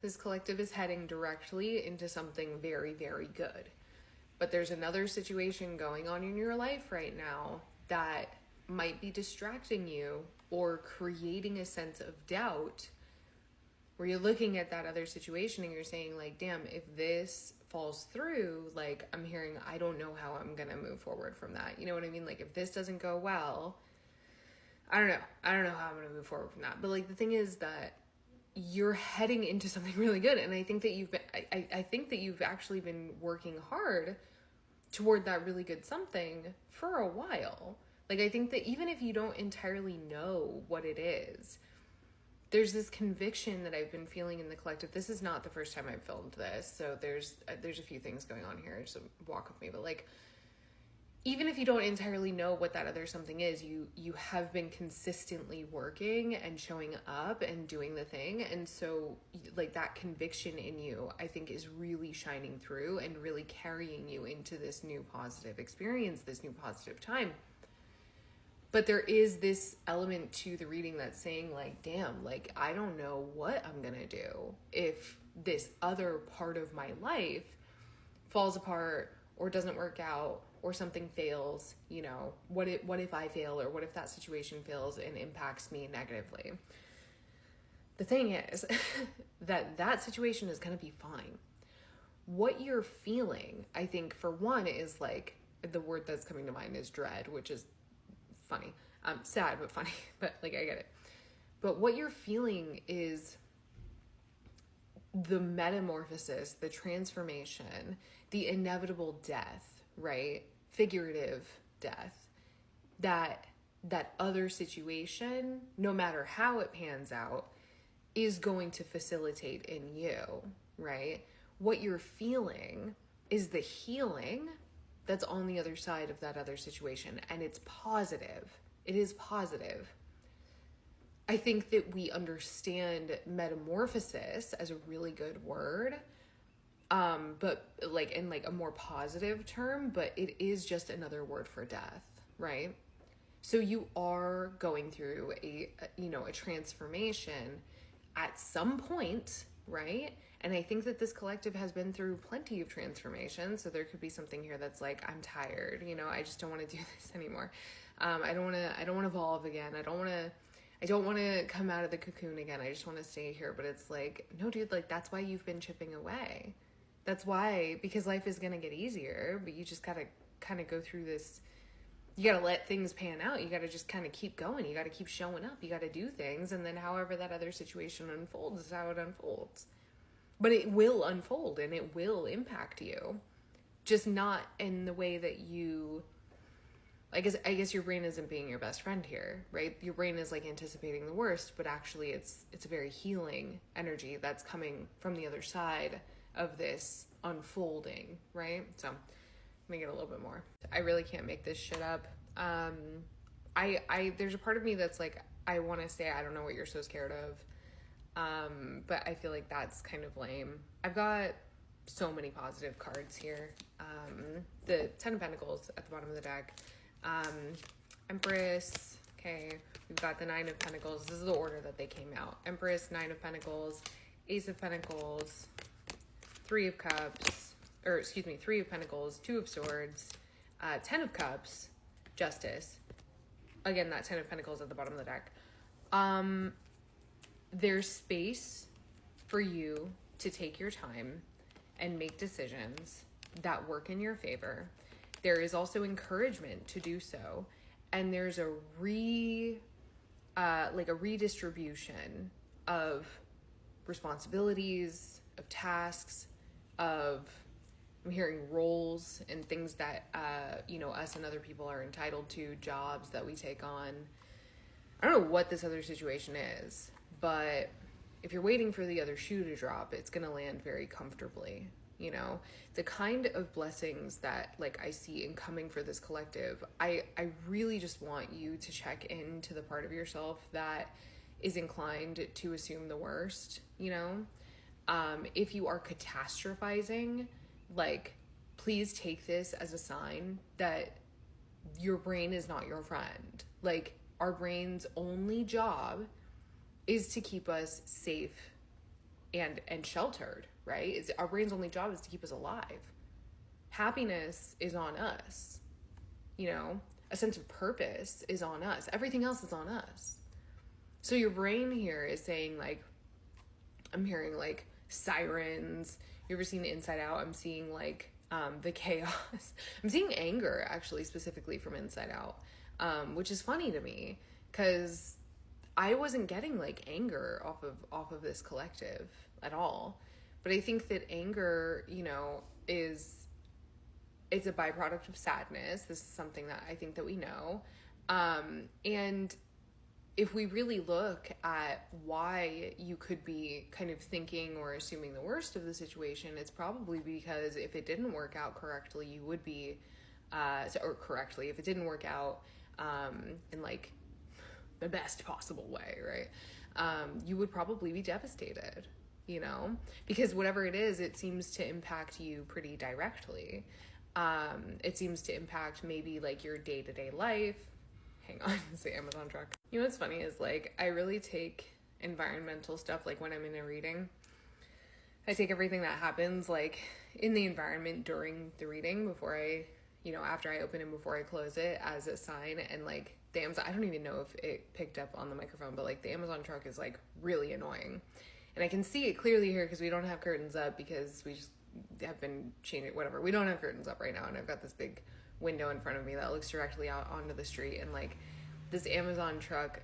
This collective is heading directly into something very, very good. But there's another situation going on in your life right now that might be distracting you or creating a sense of doubt, where you're looking at that other situation and you're saying, like, damn, if this falls through, like, I'm hearing, I don't know how I'm gonna move forward from that. You know what I mean? Like, if this doesn't go well, I don't know how I'm gonna move forward from that. But like, the thing is that you're heading into something really good, and I think that I think that you've actually been working hard toward that really good something for a while. Like, I think that even if you don't entirely know what it is, there's this conviction that I've been feeling in the collective. This is not the first time I've filmed this, so there's a few things going on here, so walk with me. But like, even if you don't entirely know what that other something is, you have been consistently working and showing up and doing the thing. And so like, that conviction in you, I think, is really shining through and really carrying you into this new positive experience, this new positive time. But there is this element to the reading that's saying, like, damn, like, I don't know what I'm gonna do if this other part of my life falls apart or doesn't work out or something fails. You know, what if I fail, or what if that situation fails and impacts me negatively? The thing is that situation is going to be fine. What you're feeling, I think, for one, is like, the word that's coming to mind is dread, which is funny. Sad, but funny, but like, I get it. But what you're feeling is the metamorphosis, the transformation, the inevitable death, right? Figurative death. That other situation, no matter how it pans out, is going to facilitate in you, right? What you're feeling is the healing that's on the other side of that other situation, and it's positive. It is positive. I think that we understand metamorphosis as a really good word, but like, in like a more positive term, but it is just another word for death, right? So you are going through a transformation at some point, right? And I think that this collective has been through plenty of transformation. So there could be something here that's like, I'm tired, I just don't want to do this anymore. I don't want to evolve again. I don't want to come out of the cocoon again. I just want to stay here. But it's like, no, dude, like, that's why you've been chipping away. That's why, because life is going to get easier, but you just got to kind of go through this. You got to let things pan out. You got to just kind of keep going. You got to keep showing up. You got to do things. And then however that other situation unfolds is how it unfolds. But it will unfold and it will impact you. Just not in the way that you, I guess your brain isn't being your best friend here, right? Your brain is like anticipating the worst, but actually it's a very healing energy that's coming from the other side of this unfolding, right? So let me get a little bit more. I really can't make this shit up. There's a part of me that's like, I want to say, I don't know what you're so scared of. But I feel like that's kind of lame. I've got so many positive cards here. The 10 of Pentacles at the bottom of the deck. Empress. Okay. We've got the 9 of Pentacles. This is the order that they came out. Empress, 9 of Pentacles, Ace of Pentacles, 3 of Cups, 3 of Pentacles, 2 of Swords, 10 of Cups, Justice. Again, that 10 of Pentacles at the bottom of the deck. There's space for you to take your time and make decisions that work in your favor. There is also encouragement to do so. And there's a redistribution of responsibilities, of tasks, I'm hearing roles and things that, us and other people are entitled to, jobs that we take on. I don't know what this other situation is, but if you're waiting for the other shoe to drop, it's going to land very comfortably. The kind of blessings that like I see incoming for this collective, I really just want you to check into the part of yourself that is inclined to assume the worst. If you are catastrophizing, like, please take this as a sign that your brain is not your friend. Like, our brain's only job is to keep us safe and sheltered, right? Our brain's only job is to keep us alive. Happiness is on us, you know, a sense of purpose is on us. Everything else is on us. So your brain here is saying, like, I'm hearing like sirens. You ever seen Inside Out? I'm seeing like the chaos. I'm seeing anger, actually, specifically from Inside Out, which is funny to me because I wasn't getting like anger off of this collective at all. But I think that anger, you know, it's a byproduct of sadness. This is something that I think that we know. And if we really look at why you could be kind of thinking or assuming the worst of the situation, it's probably because if it didn't work out correctly, you would be, if it didn't work out in like the best possible way, right? You would probably be devastated, you know, because whatever it is, it seems to impact you pretty directly. It seems to impact maybe like your day-to-day life. Hang on, it's the Amazon truck. You know what's funny is like I really take environmental stuff, like when I'm in a reading, I take everything that happens like in the environment during the reading before I, you know, after I open and before I close it as a sign. And like the Amazon, I don't even know if it picked up on the microphone, but like the Amazon truck is like really annoying. And I can see it clearly here because we don't have curtains up because we just have been changing, whatever. We don't have curtains up right now. And I've got this big window in front of me that looks directly out onto the street, and like this Amazon truck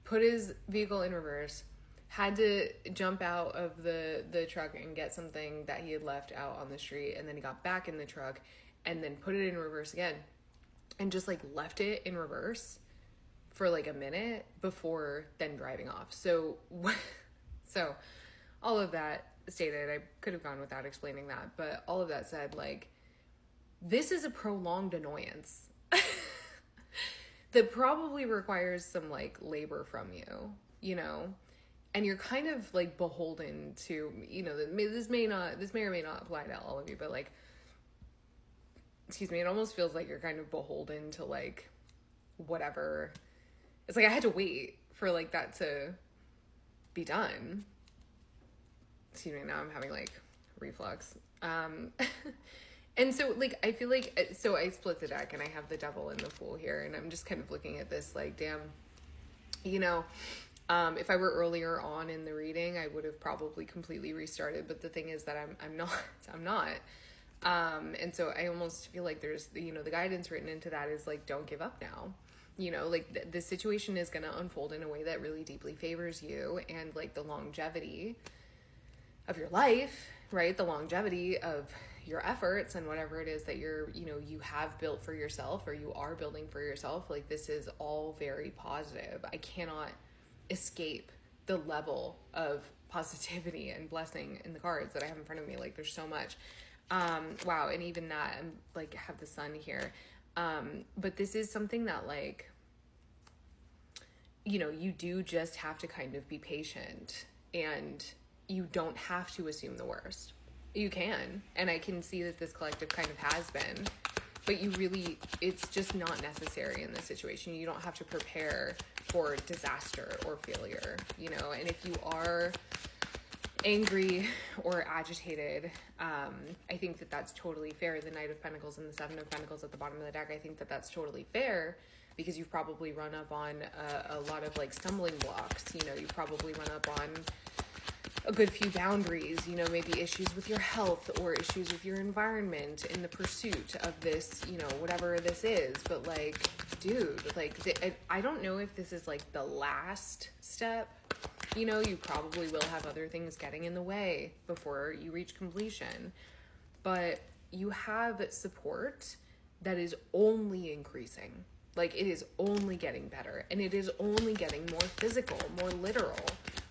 put his vehicle in reverse, had to jump out of the truck and get something that he had left out on the street, and then he got back in the truck and then put it in reverse again and just like left it in reverse for like a minute before then driving off. So all of that stated, I could have gone without explaining that, but all of that said, like, this is a prolonged annoyance that probably requires some like labor from you, you know, and you're kind of like beholden to, you know, this may or may not apply to all of you, but like, excuse me, it almost feels like you're kind of beholden to like whatever. It's like I had to wait for like that to be done. Excuse me, now I'm having like reflux. And so, like, I feel like, so I split the deck and I have the Devil and the Fool here, and I'm just kind of looking at this like, damn, you know, if I were earlier on in the reading, I would have probably completely restarted, but the thing is that I'm not. And so I almost feel like there's, you know, the guidance written into that is like, don't give up now. You know, like the situation is going to unfold in a way that really deeply favors you, and like the longevity of your life, right? The longevity of your efforts and whatever it is that you're, you know, you have built for yourself or you are building for yourself. Like, this is all very positive. I cannot escape the level of positivity and blessing in the cards that I have in front of me. Like, there's so much. Wow. And even that, I'm like, have the sun here. But this is something that, like, you know, you do just have to kind of be patient, and you don't have to assume the worst. You can, and I can see that this collective kind of has been, but you really, it's just not necessary in this situation. You don't have to prepare for disaster or failure, you know. And if you are angry or agitated, I think that that's totally fair. The Knight of Pentacles and the Seven of Pentacles at the bottom of the deck, I think that that's totally fair, because you've probably run up on a lot of like stumbling blocks. You know, you probably run up on a good few boundaries, you know, maybe issues with your health or issues with your environment in the pursuit of this, you know, whatever this is. But like, dude, like, I don't know if this is like the last step. You know, you probably will have other things getting in the way before you reach completion, but you have support that is only increasing. Like, it is only getting better, and it is only getting more physical, more literal,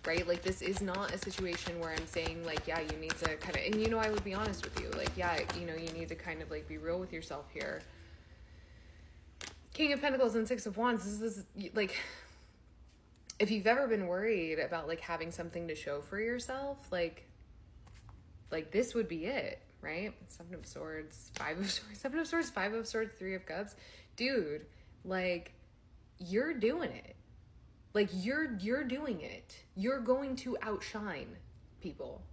right? Like, this is not a situation where I'm saying like, yeah, you need to kind of, and you know, I would be honest with you, like, yeah, you know, you need to kind of like be real with yourself here. King of Pentacles and Six of Wands, this is like, if you've ever been worried about like having something to show for yourself, like this would be it, right? Seven of Swords, Five of Swords, Seven of Swords, Five of Swords, Three of Cups. Dude, like, you're doing it. Like, you're doing it. You're going to outshine people